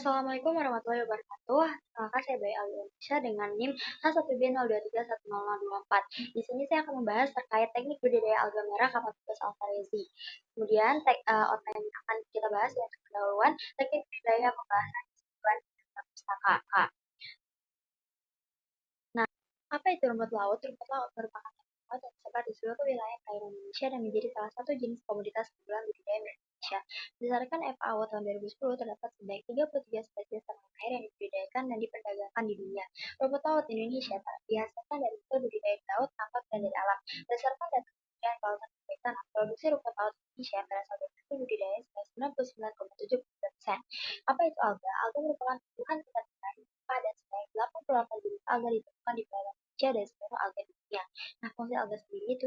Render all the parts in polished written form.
Assalamualaikum warahmatullahi wabarakatuh. Perkenalkan saya Bayi Aldi Indonesia dengan NIM H1B02310024. Di sini saya akan membahas terkait teknik budidaya alga merah Capabibus alvarezi. Kemudian outline yang akan kita bahas yaitu pendahuluan teknik budidaya pembahasan keseluruhan pustaka. Nah, apa itu rumput laut? Rumput laut merupakan rumput yang tersebar di seluruh wilayah perairan Indonesia dan menjadi salah satu jenis komoditas unggulan budidaya di Indonesia. Berdasarkan FAO tahun 2010, terdapat sebanyak 33 spesies tanaman air yang dibudidayakan dan diperdagangkan di dunia. Rumput laut Indonesia dihasilkan dari hasil budidaya di laut, tambak, dan dari alam. Berdasarkan data Kementerian Kelautan dan Perikanan, produksi rumput laut Indonesia berasal dari hasil budidaya sekitar 99,7%. Apa itu alga? Alga merupakan tumbuhan tingkat rendah dan sebanyak 88 jenis alga ditemukan di perairan Indonesia dan seluruh alga di dunia. Nah, fungsi alga sendiri itu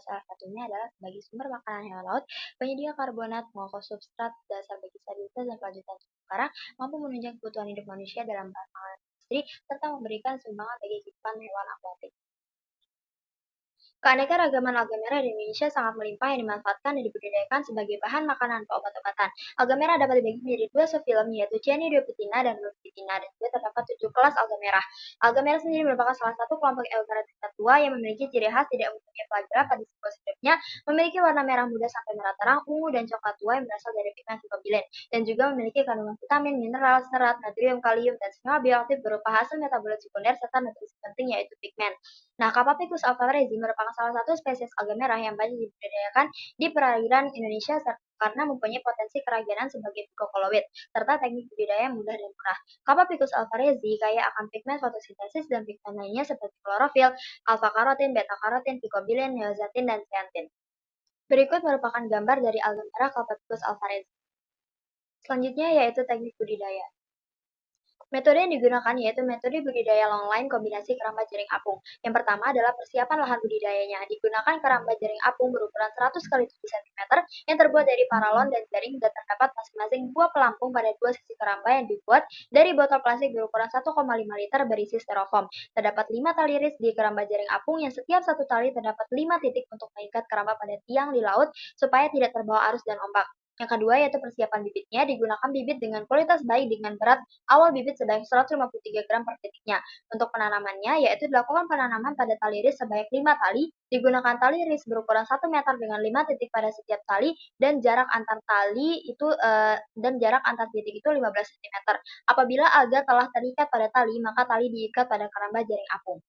salah satunya adalah sebagai sumber makanan hewan laut, penyedia karbonat, pengokos substrat dasar bagi stabilitas dan kelanjutan terumbu karang, mampu menunjang kebutuhan hidup manusia dalam bahan pangan industri, serta memberikan sumbangan bagi kehidupan hewan akuatik. Keanekaragaman alga merah di Indonesia sangat melimpah yang dimanfaatkan dan dibudidayakan sebagai bahan makanan atau obat-obatan. Alga merah dapat dibagi menjadi dua subfilum yaitu Cyanidiopitina dan Rufetina, dan juga terdapat 7 kelas alga merah. Alga merah sendiri merupakan salah satu kelompok eukaryotik tua yang memiliki ciri khas tidak mempunyai flagela pada siklus hidupnya, memiliki warna merah muda sampai merah terang, ungu dan coklat tua yang berasal dari pigmen fitobilen, dan juga memiliki kandungan vitamin, mineral, serat, natrium, kalium, dan senyawa bioaktif berupa hasil metabolit sekunder serta nutrisi penting yaitu pigmen. Nah, Capabicus alvarezi merupakan salah satu spesies alga merah yang banyak dibudidayakan di perairan Indonesia karena mempunyai potensi kerajinan sebagai psikokoloid, serta teknik budidaya yang mudah dan murah. Capabicus alvarezi kaya akan pigmen fotosintesis dan pigmen lainnya seperti klorofil, alfa-karotin, beta-karotin, pikobilin, neozatin, dan zeantin. Berikut merupakan gambar dari alga merah Capabicus alvarezi. Selanjutnya yaitu teknik budidaya. Metode yang digunakan yaitu metode budidaya longline kombinasi keramba jaring apung. Yang pertama adalah persiapan lahan budidayanya. Digunakan keramba jaring apung berukuran 100 x 7 cm yang terbuat dari paralon dan jaring dan terdapat masing-masing dua pelampung pada dua sisi keramba yang dibuat dari botol plastik berukuran 1,5 liter berisi styrofoam. Terdapat 5 tali ris di keramba jaring apung yang setiap satu tali terdapat 5 titik untuk mengikat keramba pada tiang di laut supaya tidak terbawa arus dan ombak. Yang kedua yaitu persiapan bibitnya, digunakan bibit dengan kualitas baik dengan berat awal bibit sebanyak 153 gram per titiknya. Untuk penanamannya, yaitu dilakukan penanaman pada tali ris sebanyak 5 tali, digunakan tali ris berukuran 1 meter dengan 5 titik pada setiap tali, dan jarak antar titik itu 15 cm. Apabila alga telah terikat pada tali, maka tali diikat pada keramba jaring apung.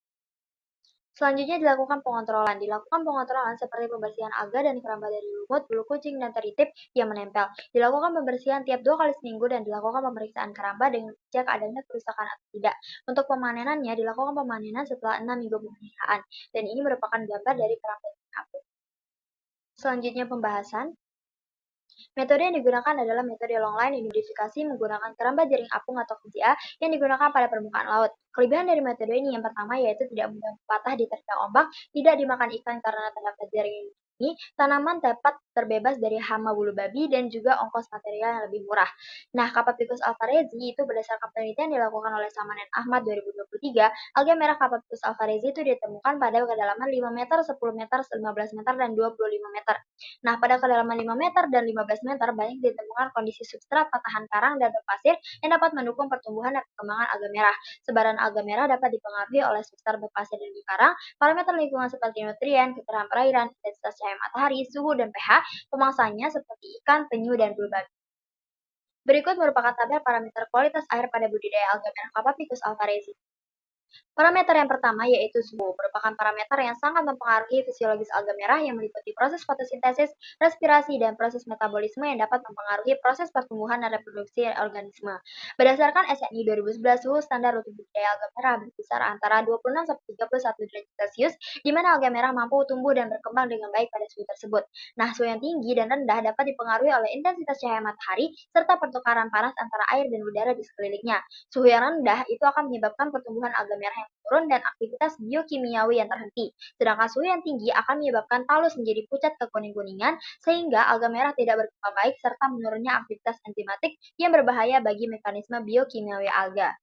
Selanjutnya dilakukan pengontrolan. Dilakukan pengontrolan seperti pembersihan alga dan keramba dari lumut, bulu kucing, dan teritip yang menempel. Dilakukan pembersihan tiap 2 kali seminggu dan dilakukan pemeriksaan keramba dengan cek adanya kerusakan atau tidak. Untuk pemanenannya dilakukan pemanenan setelah 6 minggu pemeliharaan. Dan ini merupakan gambar dari keramba yang apung. Selanjutnya pembahasan. Metode yang digunakan adalah metode longline yang dimodifikasi menggunakan keramba jaring apung atau KJA yang digunakan pada permukaan laut. Kelebihan dari metode ini yang pertama yaitu tidak mudah patah diterjang ombak, tidak dimakan ikan karena terdapat jaring ini, tanaman dapat terbebas dari hama bulu babi dan juga ongkos material yang lebih murah. Nah, Capabicus alvarezi itu berdasarkan penelitian dilakukan oleh Saman dan Ahmad 2023, alga merah Capabicus alvarezi itu ditemukan pada kedalaman 5 meter, 10 meter, 15 meter, dan 25 meter. Nah, pada kedalaman 5 meter dan 15 meter banyak ditemukan kondisi substrat, patahan karang, dan berpasir yang dapat mendukung pertumbuhan dan perkembangan alga merah. Sebaran alga merah dapat dipengaruhi oleh substrat berpasir dan karang, parameter lingkungan seperti nutrien, keterangan perairan, intensitas cahaya matahari, suhu, dan pH, pemangsanya seperti ikan, penyu, dan bulu babi. Berikut merupakan tabel parameter kualitas air pada budidaya alga merah Capabicus alvarezi. Parameter yang pertama yaitu suhu, merupakan parameter yang sangat mempengaruhi fisiologis alga merah yang meliputi proses fotosintesis, respirasi, dan proses metabolisme yang dapat mempengaruhi proses pertumbuhan dan reproduksi organisme. Berdasarkan SNI 2011, suhu standar untuk budidaya alga merah berkisar antara 26-31 derajat Celcius, di mana alga merah mampu tumbuh dan berkembang dengan baik pada suhu tersebut. Nah, suhu yang tinggi dan rendah dapat dipengaruhi oleh intensitas cahaya matahari serta pertukaran panas antara air dan udara di sekelilingnya. Suhu yang rendah itu akan menyebabkan pertumbuhan alga merah yang menurun dan aktivitas biokimiawi yang terhenti. Sedangkan suhu yang tinggi akan menyebabkan talus menjadi pucat kekuning-kuningan sehingga alga merah tidak berkembang baik serta menurunnya aktivitas enzimatik yang berbahaya bagi mekanisme biokimiawi alga.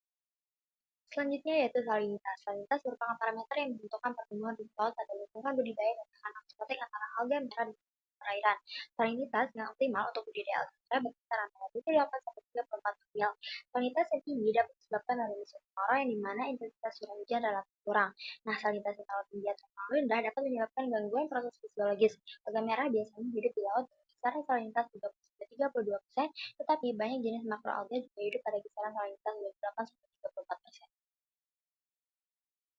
Selanjutnya yaitu salinitas. Salinitas merupakan parameter yang menentukan pertumbuhan rumput laut pada lingkungan budidaya dan tekanan osmotik antara alga merah dan perairan. Salinitas yang optimal untuk budidaya alga merah berkisar antara 28 sampai 34 klorofil. Salinitas yang tinggi dapat disebabkan oleh musim kemarau yang dimana intensitas curah hujan relatif kurang. Nah, salinitas yang terlalu tinggi atau terlalu rendah dapat menyebabkan gangguan proses fisiologis. Logam merah biasanya hidup di laut dengan kisaran salinitas 30-32%, tetapi banyak jenis makroalga juga hidup pada kisaran salinitas 28-34%.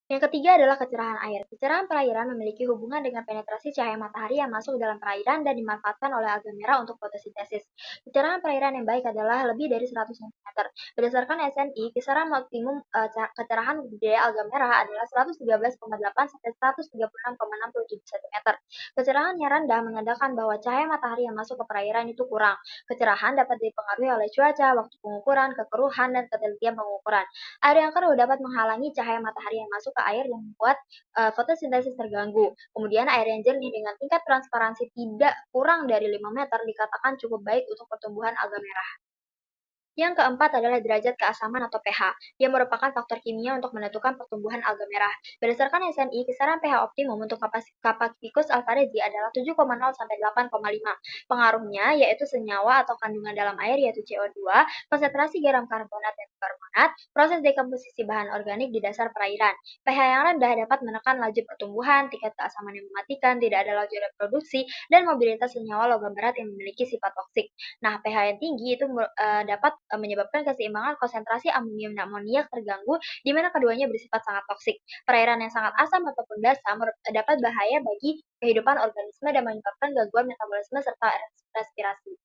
Yang ketiga adalah kecerahan air. Kecerahan perairan memiliki hubungan dengan penetrasi cahaya matahari yang masuk dalam perairan dan dimanfaatkan oleh alga merah untuk fotosintesis. Kecerahan perairan yang baik adalah lebih dari 100 cm. Berdasarkan SNI, kisaran maksimum kecerahan budidaya alga merah adalah 113,8 sampai 136,67 cm. Kecerahan yang rendah menandakan bahwa cahaya matahari yang masuk ke perairan itu kurang. Kecerahan dapat dipengaruhi oleh cuaca, waktu pengukuran, kekeruhan, dan ketelitian pengukuran. Air yang keruh dapat menghalangi cahaya matahari yang masuk ke air dan membuat fotosintesis terganggu. Kemudian air yang jernih dengan tingkat transparansi tidak kurang dari 5 meter dikatakan cukup baik untuk pertumbuhan alga merah. Yang keempat adalah derajat keasaman atau pH, yang merupakan faktor kimia untuk menentukan pertumbuhan alga merah. Berdasarkan SNI, kisaran pH optimum untuk Capapicus alvarezi adalah 7,0 sampai 8,5. Pengaruhnya yaitu senyawa atau kandungan dalam air yaitu CO2, konsentrasi garam karbonat dan karbonat, proses dekomposisi bahan organik di dasar perairan. pH yang rendah dapat menekan laju pertumbuhan, tingkat keasaman yang mematikan, tidak ada laju reproduksi, dan mobilitas senyawa logam berat yang memiliki sifat toksik. Nah, pH yang tinggi itu dapat menyebabkan keseimbangan konsentrasi amonium dan amoniak terganggu, di mana keduanya bersifat sangat toksik. Perairan yang sangat asam ataupun basam dapat bahaya bagi kehidupan organisme dan menyebabkan gangguan metabolisme serta respirasi.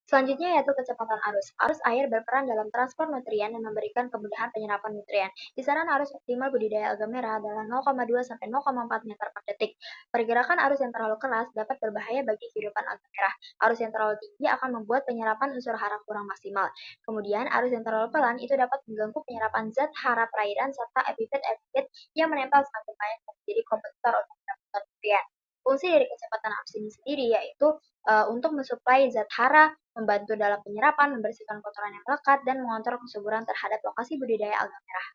Selanjutnya yaitu kecepatan arus. Arus air berperan dalam transport nutrien dan memberikan kemudahan penyerapan nutrien. Kisaran arus optimal budidaya alga merah adalah 0,2 sampai 0,4 meter per detik. Pergerakan arus yang terlalu keras dapat berbahaya bagi kehidupan alga merah. Arus yang terlalu tinggi akan membuat penyerapan unsur hara kurang maksimal. Kemudian arus yang terlalu pelan itu dapat mengganggu penyerapan zat hara perairan serta epifit-epifit yang menempel semakin banyak menjadi kompetitor untuk mendapatkan nutrien. Fungsi dari kecepatan arus ini sendiri yaitu untuk mensuplai zat hara, membantu dalam penyerapan, membersihkan kotoran yang melekat, dan mengontrol kesuburan terhadap lokasi budidaya alga merah.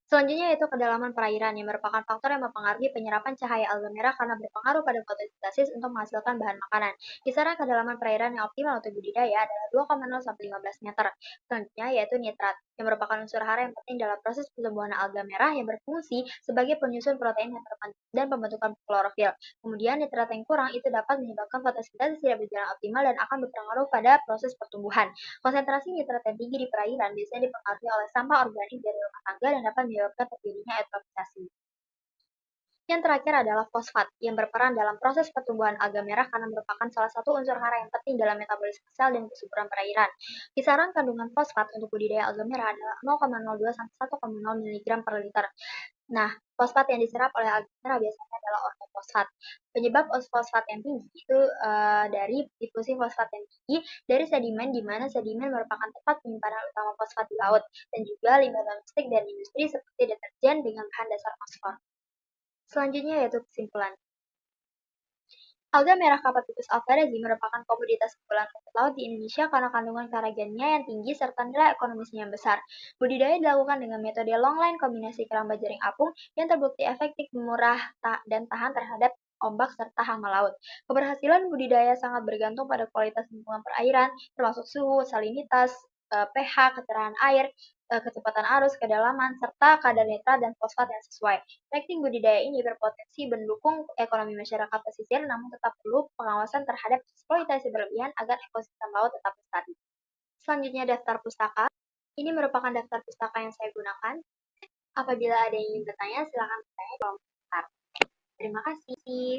Selanjutnya yaitu kedalaman perairan yang merupakan faktor yang mempengaruhi penyerapan cahaya alga merah karena berpengaruh pada fotosintesis untuk menghasilkan bahan makanan. Kisaran kedalaman perairan yang optimal untuk budidaya adalah 2,0 sampai 15 meter. Selanjutnya yaitu nitrat yang merupakan unsur hara yang penting dalam proses pertumbuhan alga merah yang berfungsi sebagai penyusun protein dan pembentukan klorofil. Kemudian nitrat yang kurang itu dapat menyebabkan fotosintesis tidak berjalan optimal dan akan berpengaruh pada proses pertumbuhan. Konsentrasi nitrat yang tinggi di perairan biasanya dipengaruhi oleh sampah organik dari rumah tangga dan dapat menyebabkan terjadinya eutrofikasi. Yang terakhir adalah fosfat, yang berperan dalam proses pertumbuhan alga merah karena merupakan salah satu unsur hara yang penting dalam metabolisme sel dan kesuburan perairan. Kisaran kandungan fosfat untuk budidaya alga merah adalah 0,02 sampai 1,0 mg per liter. Nah, fosfat yang diserap oleh alga merah biasanya adalah ortofosfat. Penyebab fosfat yang tinggi itu dari difusi fosfat yang tinggi dari sedimen, di mana sedimen merupakan tempat penyimpanan utama fosfat di laut, dan juga limbah domestik dan industri seperti deterjen dengan bahan dasar fosfor. Selanjutnya yaitu kesimpulan. Alga merah Capapicus alvarezi merupakan komoditas unggulan rumput laut di Indonesia karena kandungan keragennya yang tinggi serta nilai ekonomisnya yang besar. Budidaya dilakukan dengan metode longline kombinasi keramba jaring apung yang terbukti efektif, murah, dan tahan terhadap ombak serta hama laut. Keberhasilan budidaya sangat bergantung pada kualitas lingkungan perairan, termasuk suhu, salinitas, pH, kecerahan air, kecepatan arus, kedalaman, serta kadar nitrat dan fosfat yang sesuai. Teknik budidaya ini berpotensi mendukung ekonomi masyarakat pesisir, namun tetap perlu pengawasan terhadap eksploitasi berlebihan agar ekosistem laut tetap lestari. Selanjutnya daftar pustaka. Ini merupakan daftar pustaka yang saya gunakan. Apabila ada yang ingin bertanya, silakan bertanya di kolom komentar. Terima kasih.